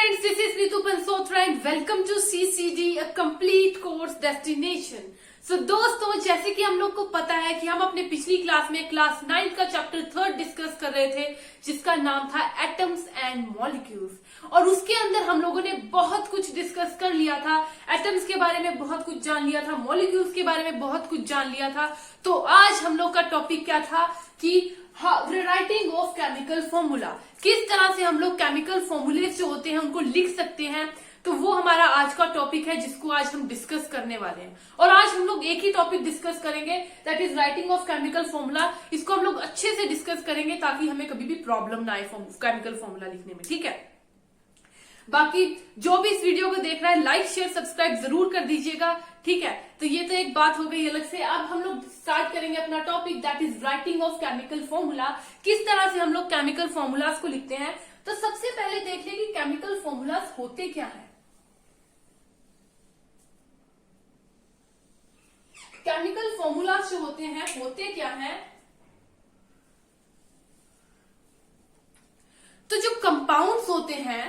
friends, this is Ritu Pansotra and welcome to CCD, a complete course destination. So दोस्तों, जैसे कि हम लोग को पता है कि हम अपने पिछली क्लास में क्लास 9 का चैप्टर 3 डिस्कस कर रहे थे, जिसका नाम था एटम्स एंड मॉलिक्यूल्स। और उसके अंदर हम लोगों ने बहुत कुछ डिस्कस कर लिया था। एटम्स के बारे में बहुत कुछ जान लिया था, मॉलिक्यूल्स के बारे में बहुत कुछ जान लिया था। तो आज हम लोग का टॉपिक क्या था कि राइटिंग ऑफ केमिकल फॉर्मूला, किस तरह से हम लोग केमिकल फॉर्मूले जो होते हैं उनको लिख सकते हैं। तो वो हमारा आज का टॉपिक है, जिसको आज हम डिस्कस करने वाले हैं। और आज हम लोग एक ही टॉपिक डिस्कस करेंगे, that is writing of chemical formula. इसको हम लोग अच्छे से डिस्कस करेंगे ताकि हमें कभी भी प्रॉब्लम ना आए केमिकल फॉर्मूला लिखने में, ठीक है। बाकी जो भी इस वीडियो को देख रहा है, लाइक शेयर सब्सक्राइब जरूर कर दीजिएगा, ठीक है। तो ये तो एक बात हो गई अलग से। अब हम लोग स्टार्ट करेंगे अपना topic, that is writing of chemical formula. किस तरह से हम लोग केमिकल फॉर्मूलाज को लिखते हैं। तो सबसे पहले देख लें कि केमिकल फॉर्मूलाज होते क्या है। केमिकल फॉर्मूलाज जो होते हैं होते क्या है। तो जो कंपाउंड्स होते हैं,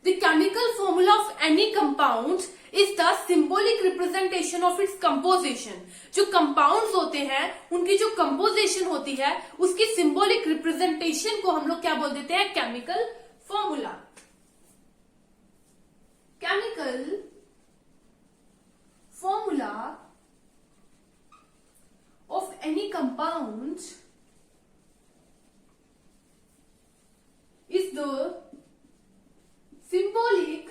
the chemical formula of any compound is the symbolic representation of its composition. जो कंपाउंड्स होते हैं उनकी जो कंपोजिशन होती है, उसकी सिंबॉलिक रिप्रेजेंटेशन को हम लोग क्या बोल देते हैं, chemical formula. Chemical formula of any compound is the symbolic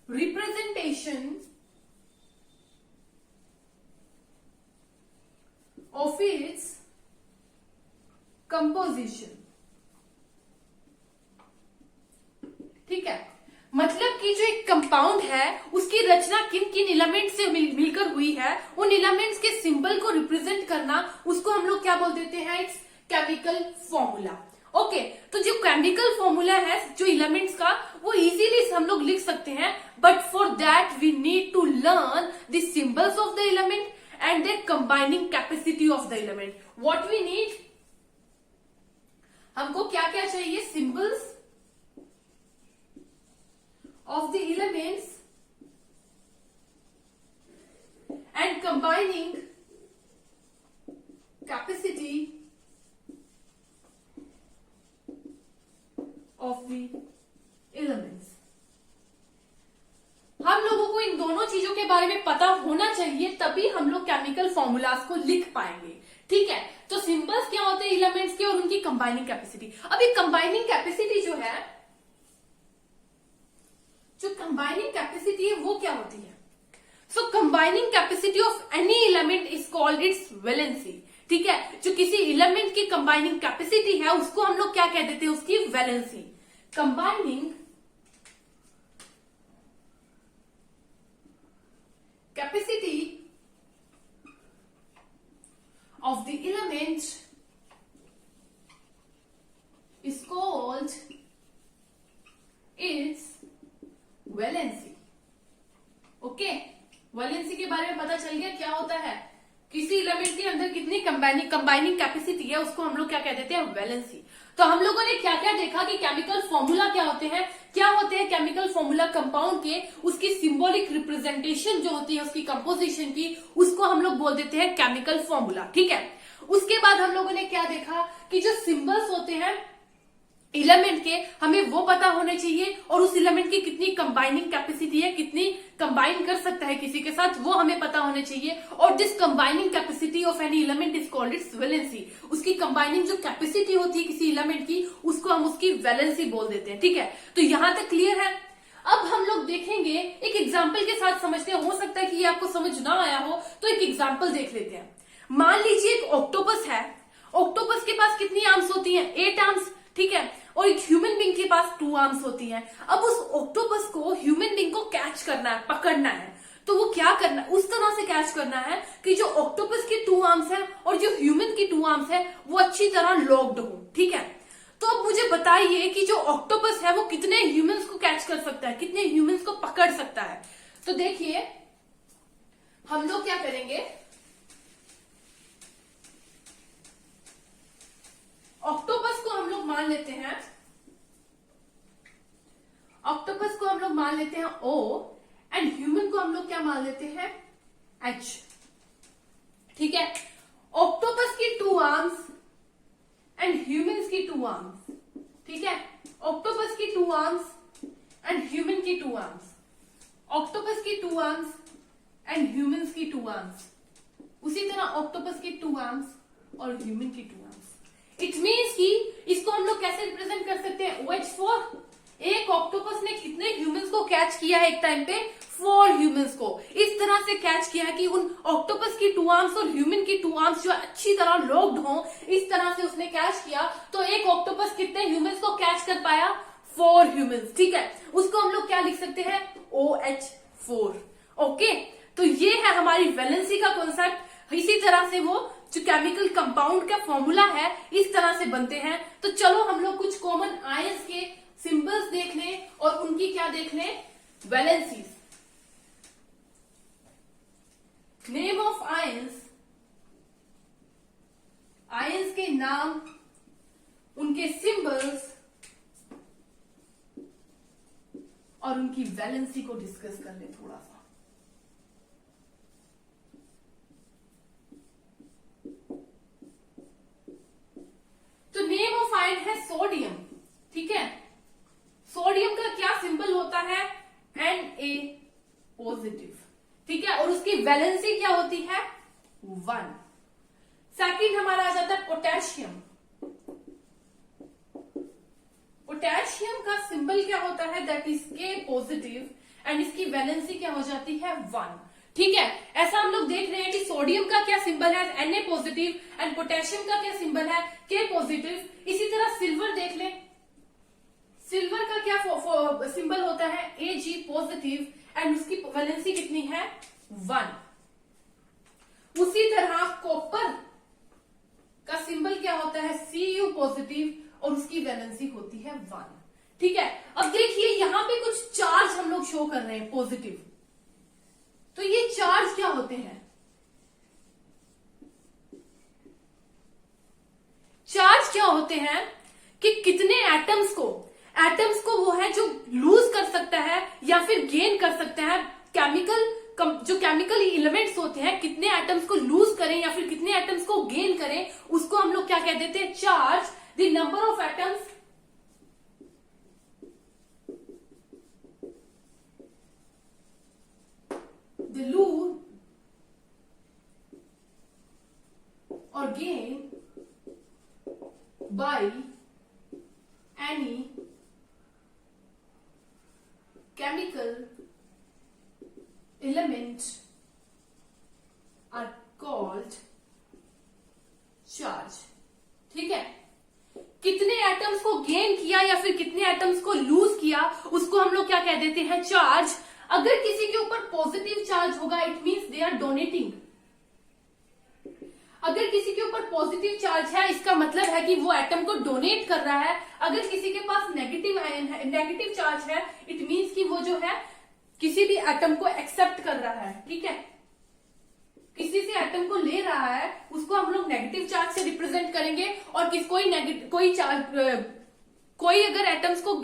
representation of its composition। ठीक है, मतलब कि जो एक कंपाउंड है उसकी रचना किन किन एलिमेंट से मिलकर हुई है, उन एलिमेंट्स के सिंबल को रिप्रेजेंट करना, उसको हम लोग क्या बोल देते हैं, इट्स केमिकल फॉर्मूला। ओके, तो जो केमिकल फॉर्मूला है जो एलिमेंट्स का, वो इजीली हम लोग लिख सकते हैं, but for that we need to learn the symbols of the element and their combining capacity of the element. What we need, हमको क्या क्या चाहिए, symbols of the elements and combining capacity of the elements। हम लोगों को इन दोनों चीजों के बारे में पता होना चाहिए, तभी हम लोग केमिकल फॉर्मूलाज को लिख पाएंगे, ठीक है। तो सिंबल्स क्या होते हैं एलिमेंट्स के, और उनकी कंबाइनिंग कैपेसिटी। अभी कंबाइनिंग कैपेसिटी जो है, जो कंबाइनिंग कैपेसिटी है वो क्या होती है। So combining capacity of any element is called its valency, ठीक है। जो किसी एलिमेंट की कंबाइनिंग कैपेसिटी है उसको हम लोग क्या कह देते हैं, उसकी valency. Combining capacity of the element is called its valency. Okay, valency के बारे में पता चल गया क्या होता है। किसी एलिमेंट के अंदर कितनी कंबाइनिंग कैपेसिटी है उसको हम लोग क्या कह देते हैं, वैलेंसी। तो हम लोगों ने क्या क्या देखा कि केमिकल फॉर्मूला क्या होते हैं, केमिकल फॉर्मूला कंपाउंड के, उसकी सिंबॉलिक रिप्रेजेंटेशन जो होती है उसकी कंपोजिशन की, उसको हम लोग बोल देते हैं केमिकल फॉर्मूला, ठीक है। उसके बाद हम लोगों ने क्या देखा कि जो सिंबल्स होते हैं एलिमेंट के, हमें वो पता होने चाहिए, और उस एलिमेंट की कितनी कंबाइनिंग कैपेसिटी है, कितनी कंबाइन कर सकता है किसी के साथ, वो हमें पता होने चाहिए। और this combining capacity of any element is called its valency. उसकी कंबाइनिंग जो कैपेसिटी होती है किसी एलिमेंट की, उसको हम उसकी वैलेंसी बोल देते हैं, ठीक है। तो यहां तक क्लियर है। अब हम लोग देखेंगे एक एग्जाम्पल के साथ समझते हैं। हो सकता है कि ये आपको समझ ना आया हो, तो एक एग्जाम्पल देख लेते हैं। मान लीजिए एक ऑक्टोपस है। ऑक्टोपस के पास कितनी आर्म्स होती है, 8 आर्म्स, ठीक है। और एक ह्यूमन बींग के पास 2 आर्म्स होती हैं। अब उस ऑक्टोपस को, ह्यूमन बींग को कैच करना है, पकड़ना है। तो वो क्या करना है, उस तरह से कैच करना है कि जो ऑक्टोपस की 2 आर्म्स है और जो ह्यूमन की 2 आर्म्स है वो अच्छी तरह लॉक्ड हो, ठीक है। तो अब मुझे बताइए कि जो ऑक्टोपस है वो कितने ह्यूमंस को कैच कर सकता है, कितने ह्यूमंस को पकड़ सकता है। तो देखिए हम लोग क्या करेंगे, ऑक्टोपस को हम लोग मान लेते हैं मान लेते हैं O एंड ह्यूमन को हम लोग क्या मान लेते हैं H। ठीक है, ऑक्टोपस की 2 आर्म्स एंड ह्यूमंस की 2 आर्म्स। ठीक है, ऑक्टोपस की 2 आर्म्स एंड ह्यूमन की 2 आर्म्स, ऑक्टोपस की 2 आर्म्स एंड ह्यूमंस की 2 आर्म्स, उसी तरह ऑक्टोपस की 2 आर्म्स और ह्यूमन की 2 आर्म्स। इट मीन्स कि इसको हम लोग कैसे रिप्रेजेंट कर सकते हैं, OH4। एक ऑक्टोपस ने कितने ह्यूमंस को कैच किया है एक टाइम पे, 4 ह्यूमंस को। इस तरह से कैच किया है कि उन ऑक्टोपस की 2 आर्म्स और ह्यूमन की 2 आर्म्स जो अच्छी तरह लॉक्ड हो, इस तरह से उसने कैच किया। तो एक ऑक्टोपस कितने ह्यूमंस को कैच कर पाया, 4 ह्यूमंस। ठीक है, उसको हम लोग क्या लिख सकते हैं, OH4। ओके, तो ये है हमारी वैलेंसी का कॉन्सेप्ट। इसी तरह से वो जो केमिकल कंपाउंड का फॉर्मूला है इस तरह से बनते हैं। तो चलो हम लोग कुछ कॉमन आयंस के सिंबल्स देख लें और उनकी क्या देख लें, valencies. Name of ions, ions के नाम, उनके सिंबल्स और उनकी वैलेंसी को डिस्कस कर ले थोड़ा सा। तो नेम ऑफ आयन है सोडियम। ठीक है, सोडियम का क्या सिंबल होता है, Na पॉजिटिव। ठीक है, और उसकी वैलेंसी क्या होती है, 1। सेकंड हमारा आ जाता है पोटेशियम। पोटेशियम का सिंबल क्या होता है, that is K positive and इसकी वैलेंसी क्या हो जाती है, 1। ठीक है, ऐसा हम लोग देख रहे हैं कि सोडियम का क्या सिंबल है, Na पॉजिटिव एंड पोटेशियम का क्या सिंबल है, K पॉजिटिव। इसी तरह सिल्वर देख लें, सिल्वर का क्या सिंबल होता है, Ag पॉजिटिव एंड उसकी वैलेंसी कितनी है, 1। उसी तरह कॉपर का सिंबल क्या होता है, Cu पॉजिटिव और उसकी वैलेंसी होती है 1। ठीक है, अब देखिए यहां पे कुछ चार्ज हम लोग शो कर रहे हैं पॉजिटिव। तो ये चार्ज क्या होते हैं, चार्ज क्या होते हैं कि कितने एटम्स को वो है जो लूज कर सकता है या फिर गेन कर सकता है। जो केमिकल एलिमेंट्स होते हैं, कितने एटम्स को लूज करें या फिर कितने एटम्स को गेन करें, उसको हम लोग क्या कह देते हैं, charge. The number of atoms they lose और gain by any chemical element are called charge। ठीक है, कितने एटम्स को गेन किया या फिर कितने एटम्स को लूज किया, उसको हम लोग क्या कह देते हैं, चार्ज। अगर किसी के ऊपर पॉजिटिव चार्ज होगा, it means they are donating. अगर किसी के ऊपर पॉजिटिव चार्ज है, इसका मतलब है कि वो एटम को डोनेट कर रहा है। अगर किसी के पास नेगेटिव आयन है, नेगेटिव चार्ज है, इट मीन्स कि वो जो है किसी भी एटम को एक्सेप्ट कर रहा है। ठीक है, किसी से एटम को ले रहा है, उसको हम लोग नेगेटिव चार्ज से रिप्रेजेंट करेंगे। और कोई अगर एटम्स को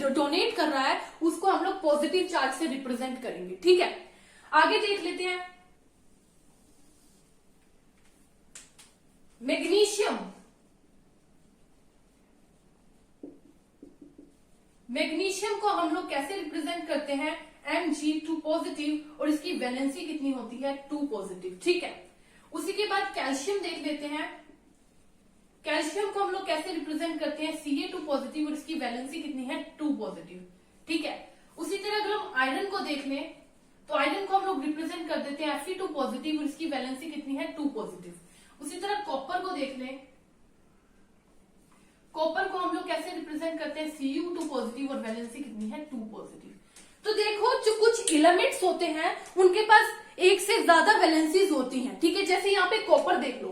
डोनेट कर रहा है, उसको हम लोग पॉजिटिव चार्ज से रिप्रेजेंट करेंगे। ठीक है, आगे देख लेते हैं मैग्नीशियम। मैग्नीशियम को हम लोग कैसे रिप्रेजेंट करते हैं, Mg2 पॉजिटिव और इसकी वैलेंसी कितनी होती है, 2 पॉजिटिव। ठीक है, उसी के बाद कैल्शियम देख लेते हैं। कैल्शियम को हम लोग कैसे रिप्रेजेंट करते हैं, Ca2 पॉजिटिव और इसकी वैलेंसी कितनी है, 2 पॉजिटिव। ठीक है, उसी तरह अगर हम आयरन को देख लें तो आयरन को हम लोग रिप्रेजेंट कर देते हैं Fe2 पॉजिटिव और इसकी वैलेंसी कितनी है, 2 पॉजिटिव। उसी तरह कॉपर को देख लें, कॉपर को हम लोग कैसे रिप्रेजेंट करते हैं, Cu2 पॉजिटिव और वैलेंसी कितनी है, 2 पॉजिटिव। तो देखो जो कुछ एलिमेंट्स होते हैं उनके पास एक से ज्यादा वैलेंसीज होती हैं। ठीक है, जैसे यहाँ पे कॉपर देख लो,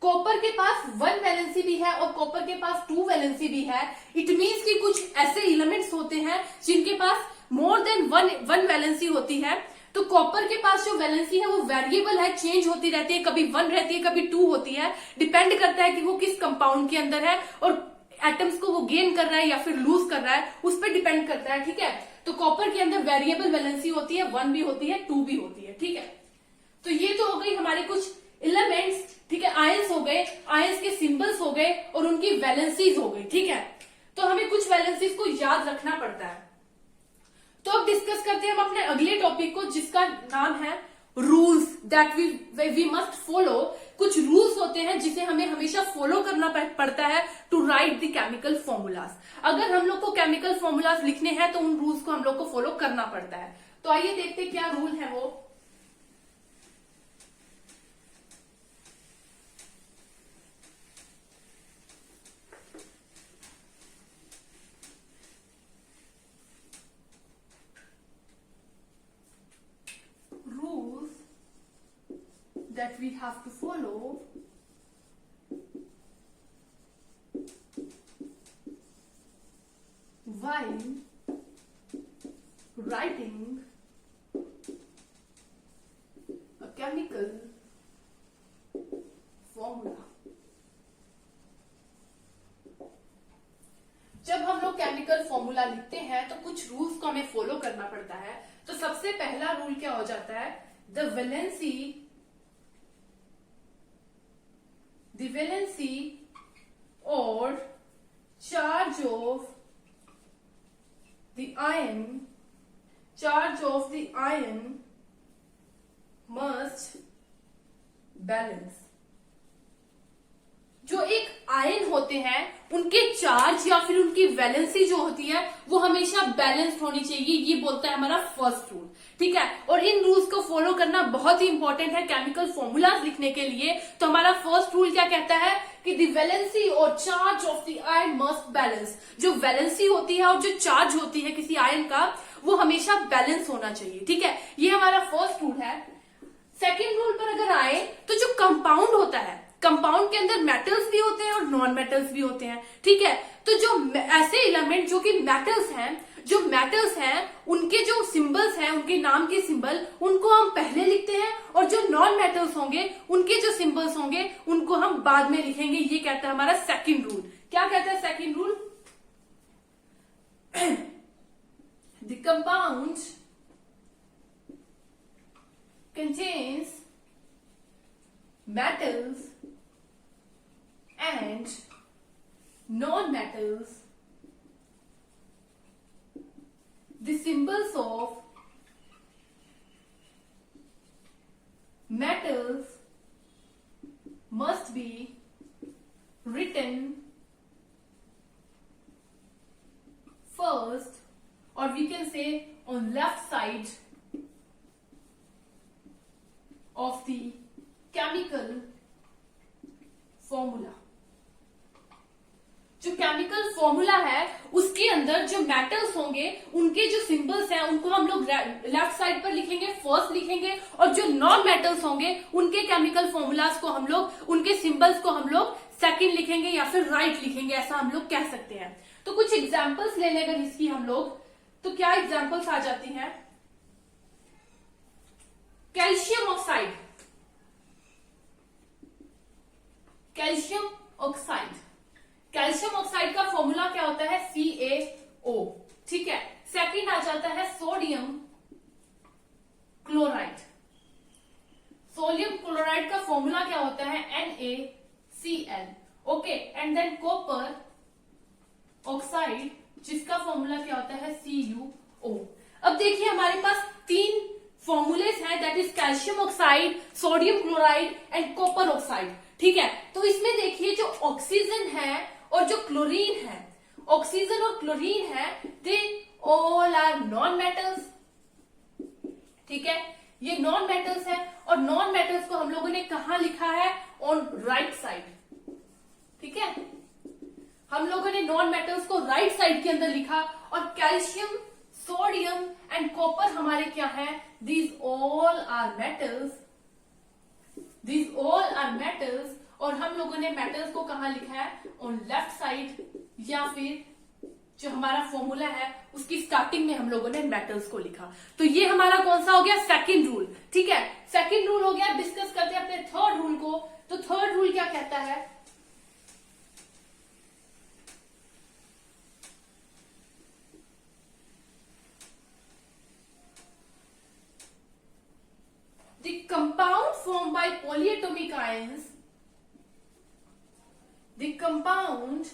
कॉपर के पास 1 वैलेंसी भी है और कॉपर के पास 2 वैलेंसी भी है। इट मीन्स कि कुछ ऐसे एलिमेंट्स होते हैं जिनके पास मोर देन वन वैलेंसी होती है। तो कॉपर के पास जो वैलेंसी है वो वेरिएबल है, चेंज होती रहती है, कभी 1 रहती है, कभी 2 होती है। डिपेंड करता है कि वो किस कंपाउंड के अंदर है और एटम्स को वो गेन कर रहा है या फिर लूज कर रहा है, उस पर डिपेंड करता है। ठीक है, तो कॉपर के अंदर वेरिएबल वैलेंसी होती है, 1 भी होती है, 2 भी होती है। ठीक है, तो ये तो हो गई हमारे कुछ एलिमेंट्स। ठीक है, आयंस हो गए, आयंस के सिंबल्स हो गए और उनकी वैलेंसीज हो गई। ठीक है, तो हमें कुछ वैलेंसीज को याद रखना पड़ता है। तो अब डिस्कस करते हैं हम अपने अगले टॉपिक को, जिसका नाम है rules that we must follow. कुछ रूल्स होते हैं जिसे हमें हमेशा फॉलो करना पड़ता है to write the chemical formulas. अगर हम लोग को केमिकल फॉर्मूलाज लिखने हैं तो उन रूल्स को हम लोग को फॉलो करना पड़ता है। तो आइए देखते हैं क्या रूल है वो। That we have to follow while writing a chemical formula। जब हम लोग केमिकल फॉर्मूला लिखते हैं तो कुछ रूल्स को हमें फॉलो करना पड़ता है। तो सबसे पहला रूल क्या हो जाता है, the valency or charge of the ion must balance। जो एक आयन होते हैं उनके चार्ज या फिर उनकी वैलेंसी जो होती है वो हमेशा बैलेंस्ड होनी चाहिए, ये बोलता है हमारा फर्स्ट रूल। ठीक है, और इन रूल्स को फॉलो करना बहुत ही इंपॉर्टेंट है केमिकल फॉर्मूलाज लिखने के लिए। तो हमारा फर्स्ट रूल क्या कहता है कि द वैलेंसी और charge of the ion must balance. जो वैलेंसी होती है और जो चार्ज होती है किसी आयन का वो हमेशा बैलेंस होना चाहिए। ठीक है, ये हमारा फर्स्ट रूल है। सेकेंड रूल पर अगर आए तो जो कंपाउंड होता है, कंपाउंड के अंदर मेटल्स भी होते हैं और नॉन मेटल्स भी होते हैं। ठीक है, तो जो ऐसे एलिमेंट जो कि मेटल्स हैं उनके जो सिंबल्स हैं, उनके नाम के सिंबल, उनको हम पहले लिखते हैं और जो नॉन मेटल्स होंगे उनके जो सिंबल्स होंगे उनको हम बाद में लिखेंगे। ये कहता है हमारा सेकंड रूल। क्या कहता है second rule, the compound contains metals and non-metals. The symbols of metals must be written first, or we can say on left side of the chemical formula। जो केमिकल फॉर्मूला है उसके अंदर जो metals होंगे उनके जो सिंबल्स हैं उनको हम लोग लेफ्ट साइड पर लिखेंगे, फर्स्ट लिखेंगे, और जो नॉन मेटल्स होंगे उनके केमिकल फॉर्मूलाज को हम लोग, उनके सिंबल्स को हम लोग सेकंड लिखेंगे या फिर राइट लिखेंगे, ऐसा हम लोग कह सकते हैं। तो कुछ एग्जांपल्स ले लेंगे इसकी हम लोग, तो क्या एग्जांपल्स आ जाती हैं। Calcium oxide, calcium oxide, calcium oxide का फॉर्मूला क्या होता है, CaO। ठीक है, सेकंड आ जाता है सोडियम क्लोराइड। सोडियम क्लोराइड का फॉर्मूला क्या होता है, NaCl। Okay, and than copper oxide जिसका फॉर्मूला क्या होता है, CuO। अब देखिए हमारे पास तीन फॉर्मूलेस हैं, that is calcium oxide, sodium chloride and copper oxide. ठीक है, तो इसमें देखिए जो ऑक्सीजन है और जो क्लोरीन है, ऑक्सीजन और क्लोरीन है, they all are non metals. ठीक है, ये नॉन मेटल्स है और नॉन मेटल्स को हम लोगों ने कहां लिखा है, ऑन राइट साइड। ठीक है, हम लोगों ने नॉन मेटल्स को राइट साइड के अंदर लिखा, और कैल्शियम, सोडियम एंड कॉपर हमारे क्या है, these all are metals, these all are metals. और हम लोगों ने मेटल्स को कहां लिखा है, ऑन लेफ्ट साइड, या फिर जो हमारा फॉर्मूला है उसकी स्टार्टिंग में हम लोगों ने मेटल्स को लिखा। तो ये हमारा कौन सा हो गया, सेकंड रूल। ठीक है, सेकंड रूल हो गया। डिस्कस करते हैं अपने थर्ड रूल को। तो थर्ड रूल क्या कहता है, ions, the compound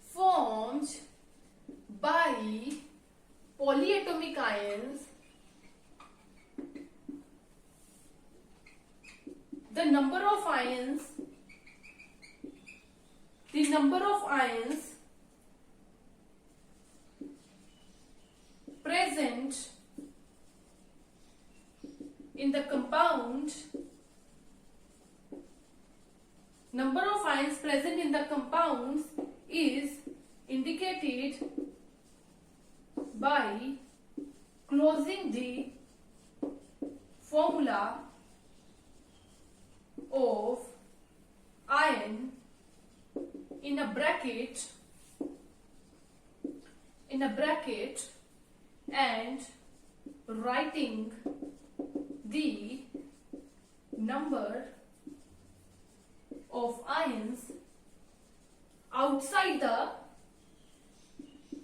formed by polyatomic ions, the number of ions present in the compound, number of ions present in the compounds is indicated by closing the formula of ion in a bracket and writing the number of ions outside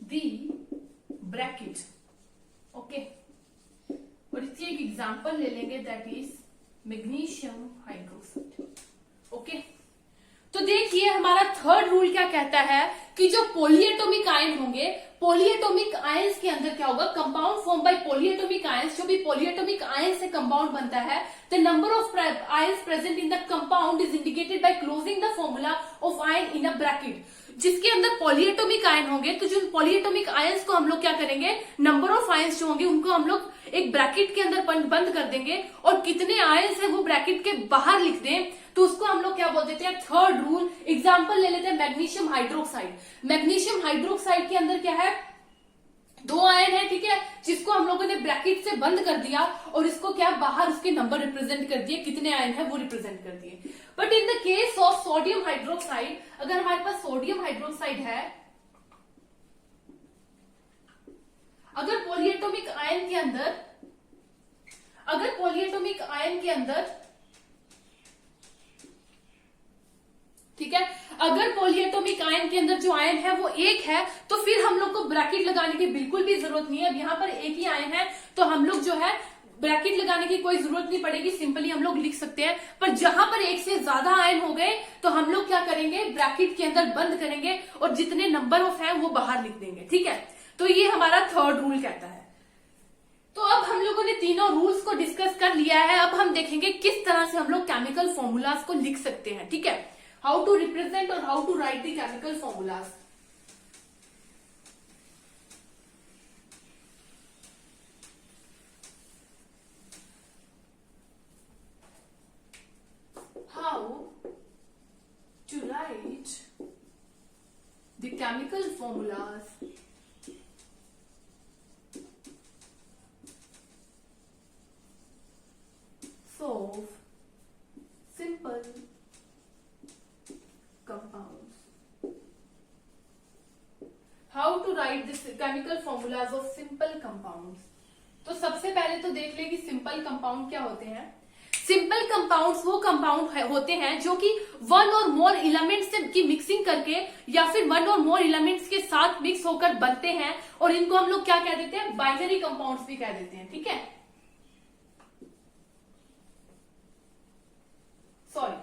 the bracket. Okay, और इसकी एक example ले लेंगे, that is magnesium hydroxide. Okay, तो देखिए हमारा third rule क्या कहता है कि जो पॉलीएटॉमिक आयन होंगे, पॉलीएटॉमिक आयंस के अंदर क्या होगा, compound form by polyatomic ions, जो भी पॉलीएटॉमिक आयन से कंपाउंड बनता है, the number of ions present in the compound is indicated by closing the formula of ion in a bracket. जिसके अंदर पॉलीएटॉमिक आयन होंगे, तो जो पॉलीएटॉमिक आयंस को हम लोग क्या करेंगे, नंबर ऑफ आयंस जो होंगे उनको हम लोग एक ब्रैकेट के अंदर बंद कर देंगे, और कितने आयंस है वो ब्रैकेट के बाहर लिख दें, तो उसको हम लोग क्या बोल देते हैं, थर्ड रूल. एग्जांपल ले लेते हैं मैग्नीशियम हाइड्रोक्साइड. मैग्नीशियम हाइड्रोक्साइड के अंदर क्या है, दो आयन है, ठीक है, जिसको हम लोगों ने ब्रैकेट से बंद कर दिया और इसको क्या बाहर उसके नंबर रिप्रेजेंट कर दिए, कितने आयन है वो रिप्रेजेंट कर दिए. But in the case of sodium hydroxide, अगर हमारे पास सोडियम हाइड्रोक्साइड है, अगर पॉलीएटॉमिक आयन के अंदर ठीक है, अगर पॉलीएटॉमिक आयन के अंदर जो आयन है वो एक है, तो फिर हम लोग को ब्रैकेट लगाने की बिल्कुल भी जरूरत नहीं है. अब यहाँ पर एक ही आयन है तो हम लोग जो है ब्रैकेट लगाने की कोई जरूरत नहीं पड़ेगी, सिंपली हम लोग लिख सकते हैं. पर जहां पर एक से ज्यादा आयन हो गए तो हम लोग क्या करेंगे, ब्रैकेट के अंदर बंद करेंगे और जितने नंबर ऑफ है वो बाहर लिख देंगे. ठीक है, तो ये हमारा थर्ड रूल कहता है. तो अब हम लोगों ने तीनों रूल्स को डिस्कस कर लिया है. अब हम देखेंगे किस तरह से हम लोग केमिकल फॉर्मूलाज को लिख सकते हैं. ठीक है, how to represent or how to write the chemical formulas. How to write the chemical formulas of simple compounds. How to write this chemical formulas of simple compounds. तो सबसे पहले तो देख ले कि सिंपल कंपाउंड क्या होते हैं. सिंपल कंपाउंड्स वो कंपाउंड होते हैं जो कि वन और मोर एलिमेंट्स की मिक्सिंग करके या फिर वन और मोर एलिमेंट्स के साथ मिक्स होकर बनते हैं, और इनको हम लोग क्या कह देते हैं, बाइनरी कंपाउंड्स भी कह देते हैं. ठीक है, सॉरी,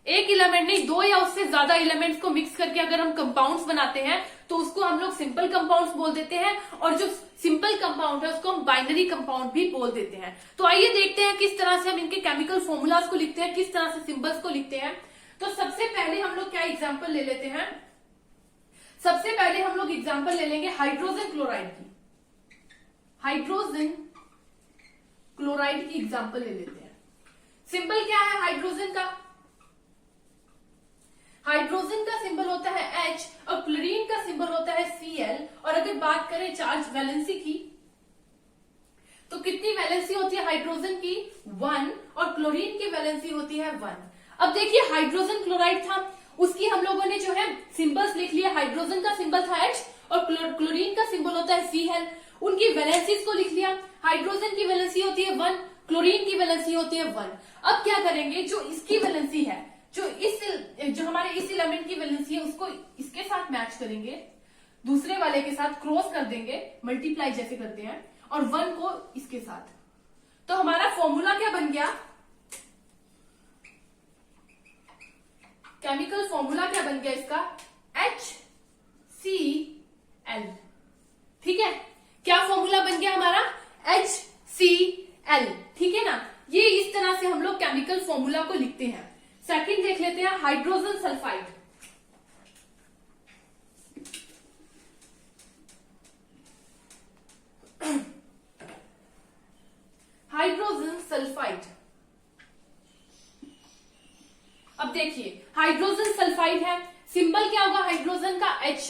एक एलिमेंट नहीं, दो या उससे ज्यादा एलिमेंट्स को मिक्स करके अगर हम कंपाउंड्स बनाते हैं तो उसको हम लोग सिंपल कंपाउंड्स बोल देते हैं, और जो सिंपल कंपाउंड है उसको हम बाइनरी कंपाउंड भी बोल देते हैं. तो आइए देखते हैं किस तरह से हम इनके केमिकल फॉर्मूलाज को लिखते हैं, किस तरह से सिंबल्स को लिखते हैं. तो सबसे पहले हम लोग क्या एग्जांपल ले लेते हैं, सबसे पहले हम लोग एग्जांपल ले लेंगे हाइड्रोजन क्लोराइड की. हाइड्रोजन क्लोराइड की एग्जांपल ले लेते हैं. सिंबल क्या है हाइड्रोजन का, हाइड्रोजन का सिंबल होता है H और क्लोरीन का सिंबल होता है Cl. और अगर बात करें चार्ज वैलेंसी की, तो कितनी वैलेंसी होती है हाइड्रोजन की, 1, और क्लोरीन की वैलेंसी होती है 1. अब देखिए हाइड्रोजन क्लोराइड था, उसकी हम लोगों ने जो है सिंबल्स लिख लिए. हाइड्रोजन का सिंबल था H और क्लोरीन का सिंबल होता है Cl. उनकी वैलेंसीज को लिख लिया. हाइड्रोजन की वैलेंसी होती है 1, क्लोरीन की वैलेंसी होती है 1. अब क्या करेंगे, जो इसकी वैलेंसी है, जो हमारे इस एलिमेंट की वैलेंसी है, उसको इसके साथ मैच करेंगे, दूसरे वाले के साथ क्रॉस कर देंगे, मल्टीप्लाई जैसे करते हैं, और 1 को इसके साथ. तो हमारा फॉर्मूला क्या बन गया, केमिकल फॉर्मूला क्या बन गया इसका, HCl। ठीक है, क्या फॉर्मूला बन गया हमारा, HCl। ठीक है ना, ये इस तरह से हम लोग केमिकल फॉर्मूला को लिखते हैं। सेकंड देख लेते हैं, हाइड्रोजन सल्फाइड। हाइड्रोजन सल्फाइड, अब देखिए हाइड्रोजन सल्फाइड है, सिंबल क्या होगा हाइड्रोजन का, H,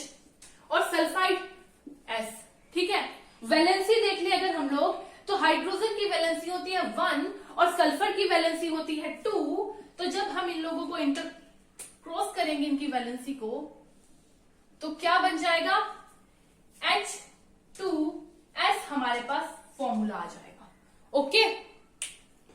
और सल्फाइड S। ठीक है, वैलेंसी देख ले अगर हम लोग, तो हाइड्रोजन की वैलेंसी होती है 1 और सल्फर की वैलेंसी होती है 2। तो जब हम इन लोगों को इंटर क्रॉस करेंगे इनकी वैलेंसी को, तो क्या बन जाएगा, H2S हमारे पास फॉर्मूला आ जाएगा। ओके,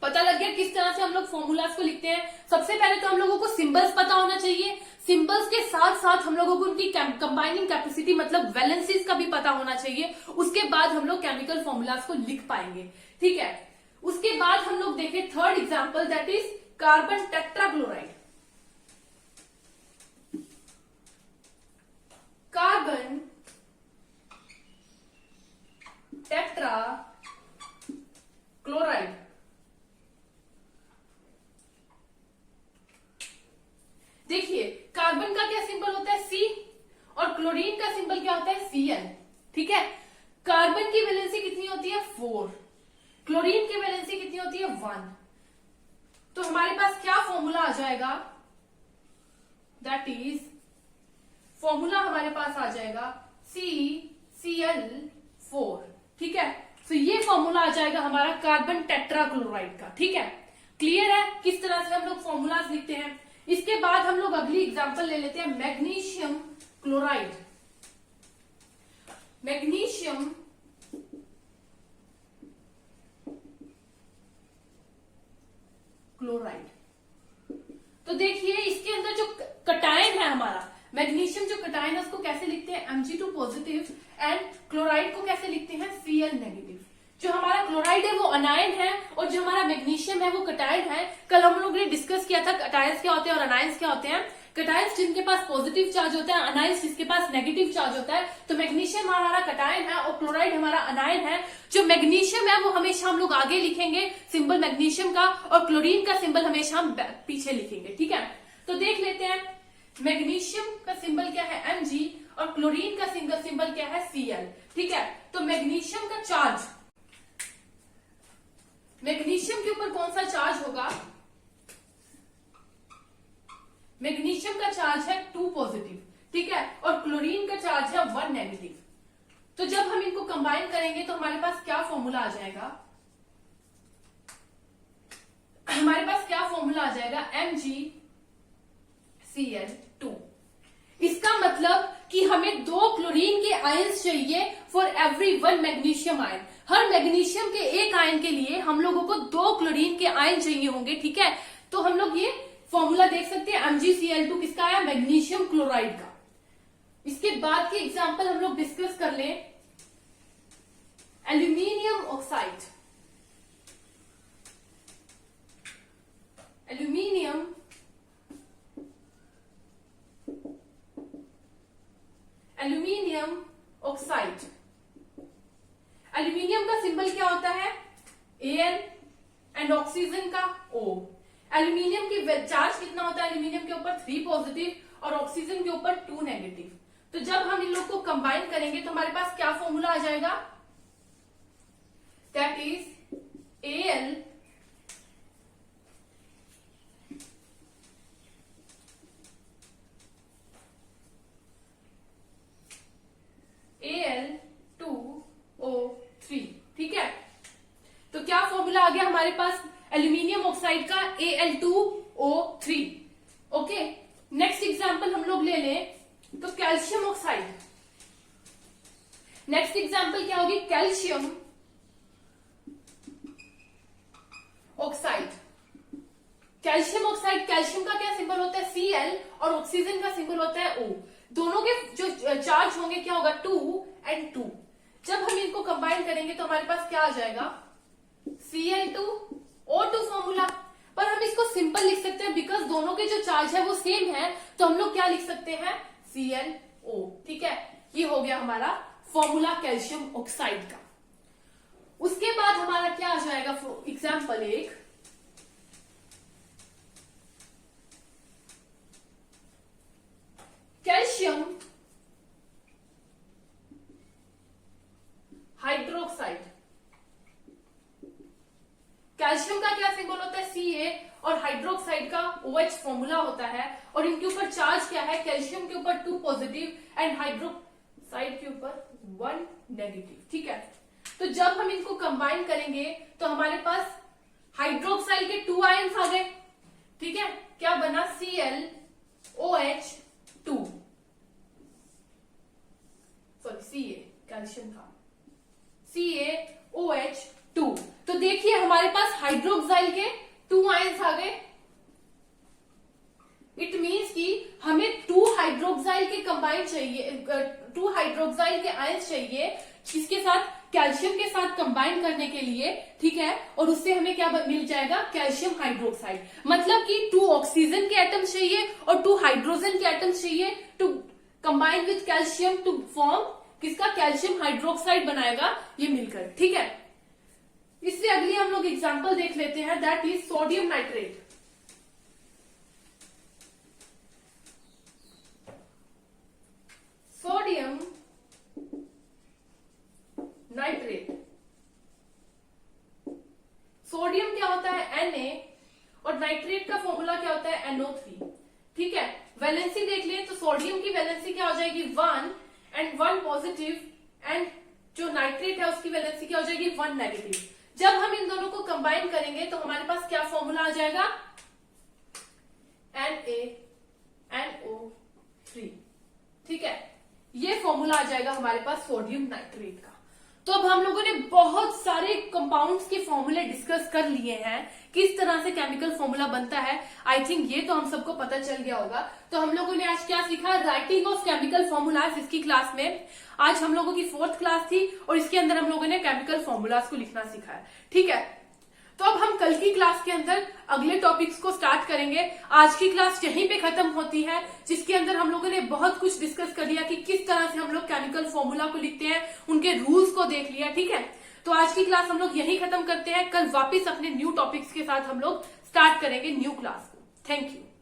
पता लग गया किस तरह से हम लोग फॉर्मूलाज को लिखते हैं। सबसे पहले तो हम लोगों को सिंबल्स पता होना चाहिए, सिंबल्स के साथ साथ हम लोगों को उनकी कंबाइनिंग कैपेसिटी मतलब वैलेंसीज का भी पता होना चाहिए। उसके बाद हम लोग केमिकल फॉर्मूलाज को लिख पाएंगे। ठीक है, उसके बाद हम लोग देखें third example, that is carbon tetrachloride. Carbon tetrachloride, देखिए कार्बन का क्या सिंबल होता है, C, और क्लोरीन का सिंबल क्या होता है, Cl। ठीक है, कार्बन की वैलेंसी कितनी होती है, 4, क्लोरीन की वैलेंसी कितनी होती है, 1। तो हमारे पास क्या फॉर्मूला आ जाएगा, दैट इज फॉर्मूला हमारे पास आ जाएगा CCl4। ठीक है, तो ये फॉर्मूला आ जाएगा हमारा कार्बन टेट्राक्लोराइड का। ठीक है, क्लियर है किस तरह से हम लोग फॉर्मूलाज लिखते हैं। इसके बाद हम लोग अगली एग्जांपल ले लेते हैं, मैग्नीशियम क्लोराइड। मैग्नीशियम क्लोराइड, तो देखिए इसके अंदर जो कटायन है हमारा, मैग्नीशियम जो कटायन है उसको कैसे लिखते हैं, Mg2 पॉजिटिव, एंड क्लोराइड को कैसे लिखते हैं, Cl नेगेटिव। जो हमारा क्लोराइड है वो अनायन है और जो हमारा मैग्नीशियम है वो कटायन है। कल हम लोग ने डिस्कस किया था कटायंस क्या होते हैं और अनायंस क्या होते हैं। कटायंस जिनके पास पॉजिटिव चार्ज होता है, अनायंस जिसके पास नेगेटिव चार्ज होता है। तो मैग्नीशियम हमारा कटायन है और क्लोराइड हमारा अनायन है। जो मैग्नीशियम है वो हमेशा हम लोग आगे लिखेंगे सिंबल मैग्नीशियम का, और क्लोरीन का सिंबल हमेशा हम पीछे लिखेंगे। ठीक है, तो देख लेते हैं मैग्नीशियम का सिंबल क्या है, Mg, और क्लोरीन का सिंबल क्या है, Cl। ठीक है, तो मैग्नीशियम का चार्ज, मैग्नीशियम के ऊपर कौन सा चार्ज होगा, मैग्नीशियम का चार्ज है 2 पॉजिटिव। ठीक है, और क्लोरीन का चार्ज है 1 नेगेटिव। तो जब हम इनको कंबाइन करेंगे तो हमारे पास क्या फॉर्मूला आ जाएगा, हमारे पास क्या फॉर्मूला आ जाएगा, MgCl2। इसका मतलब कि हमें 2 क्लोरीन के आयंस चाहिए for every 1 magnesium ion. Her magnesium के एक आयन के लिए हम लोगों को 2 क्लोरीन के आयन चाहिए होंगे। ठीक है, तो हम लोग ये फॉर्मूला देख सकते हैं, MgCl2 किसका आया, मैग्नीशियम क्लोराइड का। इसके बाद की एग्जांपल हम लोग डिस्कस कर लें, aluminium oxide. Aluminium oxide, aluminium का सिंबल क्या होता है, Al, एंड ऑक्सीजन का O। एल्यूमिनियम की चार्ज कितना होता है, एल्यूमिनियम के ऊपर 3 पॉजिटिव और ऑक्सीजन के ऊपर 2 नेगेटिव। तो जब हम इन लोग को कंबाइन करेंगे तो हमारे पास क्या फॉर्मूला आ जाएगा, दैट इज Al2O3। ठीक है, तो क्या फॉर्मूला आ गया हमारे पास एल्यूमिनियम ऑक्साइड का, Al2O3। ओके, नेक्स्ट एग्जांपल हम लोग ले लें तो कैल्शियम ऑक्साइड। नेक्स्ट एग्जांपल क्या होगी, calcium oxide. Calcium oxide, calcium का क्या सिंबल होता है, Cl, और ऑक्सीजन का सिंबल होता है O। दोनों के जो चार्ज होंगे क्या होगा, 2 and 2। जब हम इनको कंबाइन करेंगे तो हमारे पास क्या आ जाएगा, Cl2O2 फॉर्मूला। पर हम इसको सिंपल लिख सकते हैं बिकॉज दोनों के जो चार्ज है वो सेम है, तो हम लोग क्या लिख सकते हैं, CnO। ठीक है, ये हो गया हमारा फॉर्मूला कैल्शियम ऑक्साइड का। उसके बाद हमारा क्या आ जाएगा, एग्जाम्पल एक, कैल्शियम हाइड्रोक्साइड। कैल्शियम का क्या सिंबल होता है, Ca, और हाइड्रोक्साइड का OH फॉर्मूला होता है, और इनके ऊपर चार्ज क्या है, कैल्शियम के ऊपर 2 पॉजिटिव एंड हाइड्रोक्साइड के ऊपर 1 नेगेटिव। ठीक है, तो जब हम इनको कंबाइन करेंगे तो हमारे पास हाइड्रोक्साइड के 2 आयन्स आ गए। ठीक है, क्या बना, ClOH2, सॉरी Ca, कैल्शियम था, CaOH2। तो देखिए हमारे पास हाइड्रोक्साइड के 2 आयन्स आ गए। इट मीन्स कि हमें 2 हाइड्रोक्साइड के कंबाइन चाहिए, 2 हाइड्रोक्साइड के आयन्स चाहिए जिसके साथ कैल्शियम के साथ कंबाइन करने के लिए। ठीक है, और उससे हमें क्या मिल जाएगा, कैल्शियम हाइड्रोक्साइड। मतलब कि 2 ऑक्सीजन के एटम्स चाहिए और 2 हाइड्रोजन के एटम्स चाहिए to combine with calcium to form किसका, कैल्शियम हाइड्रोक्साइड बनाएगा ये मिलकर। ठीक है, इससे अगली हम लोग एग्जांपल देख लेते हैं, that is sodium nitrate. Sodium nitrate, sodium क्या होता है, Na, और नाइट्रेट का फॉर्मूला क्या होता है, NO3। ठीक है, वैलेंसी देख लें तो सोडियम की वैलेंसी क्या हो जाएगी, 1 एंड 1 पॉजिटिव, एंड जो नाइट्रेट है उसकी वैलेंसी क्या हो जाएगी, 1 नेगेटिव। जब हम इन दोनों को कंबाइन करेंगे तो हमारे पास क्या फॉर्मूला आ जाएगा, NaNO3। ठीक है, ये फॉर्मूला आ जाएगा हमारे पास सोडियम नाइट्रेट का। तो अब हम लोगों ने बहुत सारे कंपाउंड्स के फॉर्मूले डिस्कस कर लिए हैं, किस तरह से केमिकल फॉर्मूला बनता है। आई थिंक ये तो हम सबको पता चल गया होगा। तो हम लोगों ने आज क्या सीखा, राइटिंग ऑफ केमिकल फॉर्मूलाज। इसकी क्लास में आज हम लोगों की 4th क्लास थी और इसके अंदर हम लोगों ने केमिकल फॉर्मूलाज को लिखना सीखा है। ठीक है, तो अब हम कल की क्लास के अंदर अगले टॉपिक्स को स्टार्ट करेंगे। आज की क्लास यहीं पे खत्म होती है, जिसके अंदर हम लोगों ने बहुत कुछ डिस्कस कर लिया कि किस तरह से हम लोग केमिकल फॉर्मूला को लिखते हैं, उनके रूल्स को देख लिया। ठीक है, तो आज की क्लास हम लोग यहीं खत्म करते हैं। कल वापस अपने न्यू टॉपिक्स के साथ हम लोग स्टार्ट करेंगे न्यू क्लास को। Thank you.